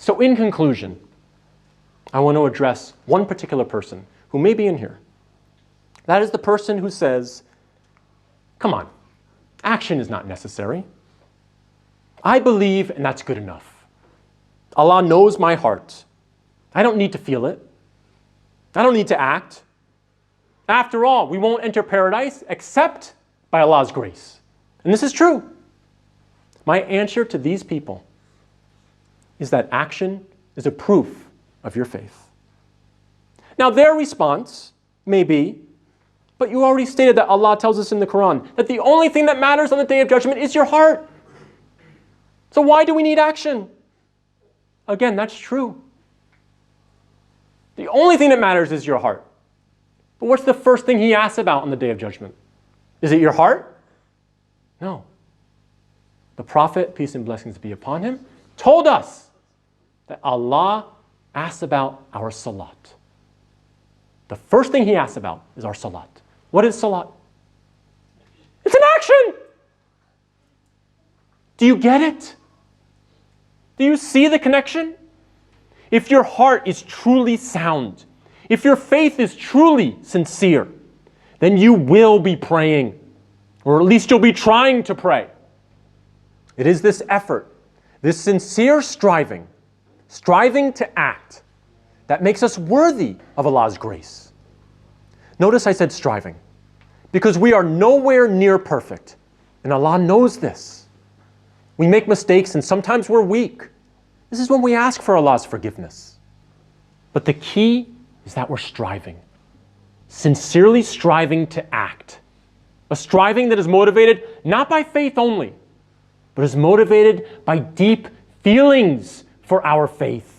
So in conclusion, I want to address one particular person who may be in here. That is the person who says, come on, action is not necessary. I believe and that's good enough. Allah knows my heart. I don't need to feel it. I don't need to act. After all, we won't enter paradise except by Allah's grace. And this is true. My answer to these people is that action is a proof of your faith. Now their response may be, but you already stated that Allah tells us in the Quran that the only thing that matters on the Day of Judgment is your heart. So why do we need action? Again, that's true. The only thing that matters is your heart. But what's the first thing He asks about on the Day of Judgment? Is it your heart? No. The Prophet, peace and blessings be upon him, told us that Allah asks about our salat. The first thing He asks about is our salat. What is salat? It's an action. Do you get it? Do you see the connection? If your heart is truly sound, if your faith is truly sincere, then you will be praying, or at least you'll be trying to pray. It is this effort, this sincere striving to act, that makes us worthy of Allah's grace. Notice I said striving, because we are nowhere near perfect, and Allah knows this. We make mistakes and sometimes we're weak. This is when we ask for Allah's forgiveness. But the key is that we're striving, sincerely striving to act. A striving that is motivated not by faith only, but is motivated by deep feelings for our faith.